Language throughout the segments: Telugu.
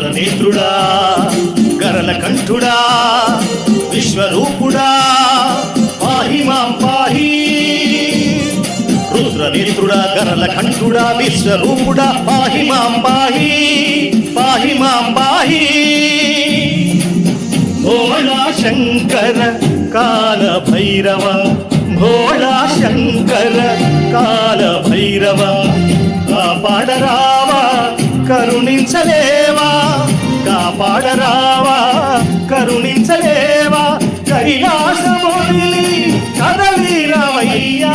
రుద్రనేత్రుడా గరల కంఠుడా విశ్వరూపుడా పాహి మాం పాహి. రుద్రనేత్రుడా గరల కంఠుడా విశ్వరూపుడా పాహి మాం పాహి పాహి మాం పాహి. భోళా శంకర కాల భైరవ భోళా శంకర కాల భైరవ కాపాడరావా కరుణించలేవా కాపాడరావా కరుణించలేవా కైలాసమొదిలి కదలిరావయ్యా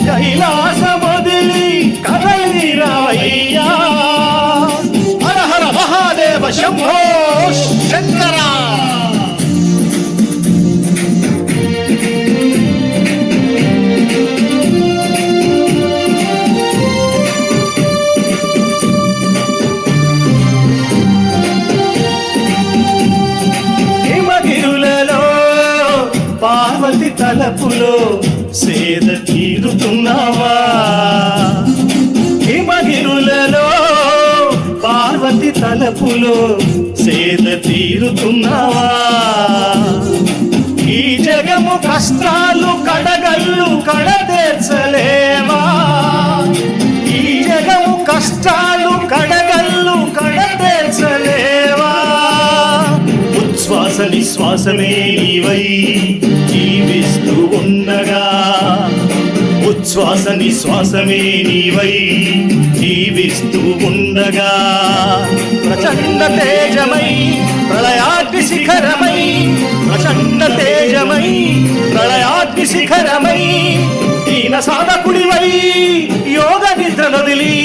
కైలాసమొదిలి కదలిరావయ్యా. హర హర మహాదేవ శంభో శంకర. పార్వతి తలపులో సేద తీరుతున్నావా హిమగిరులలో పార్వతి తలపులో సేద తీరుతున్నావా. ఈ జగము కష్టాలు కడగల్లు కడతీర్చలేవా ఈ జగము కష్టాలు కడగల్లు కడతీర్చలేవా. ఉచ్ఛ్వాస నిశ్వాసమే నీవై జీవిస్తూ ఉండగా ఉచ్ఛ్వాస నిశ్వాసమే నీవై జీవిస్తూ ఉండగా ప్రచండ తేజమై ప్రళయాగ్ని శిఖరమై ప్రచండ తేజమై ప్రళయాగ్ని శిఖరమై దీన సాధకుడివై యోగ నిద్రనొదిలి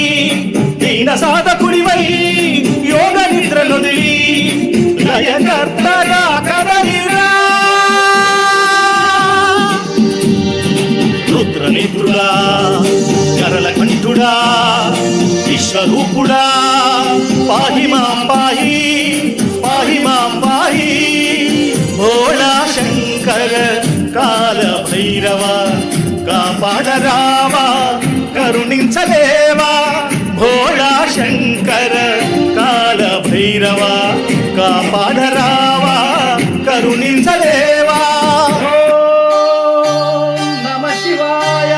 దీన సాధకుడివై యోగ నిద్రనొదిలి లయకర్తగా కదలిరా. రుద్రనేత్రుడా గరల కంఠుడా విశ్వరూపుడా పాహి మాం పాహి పాహి మాం పాహి. భోళా శంకర కాల భైరవ కాపాడరావా కరుణించలేవా భోళా శంకర కాల భైరవ కాపాడరావా కరుణించలేవా. నమ శివాయ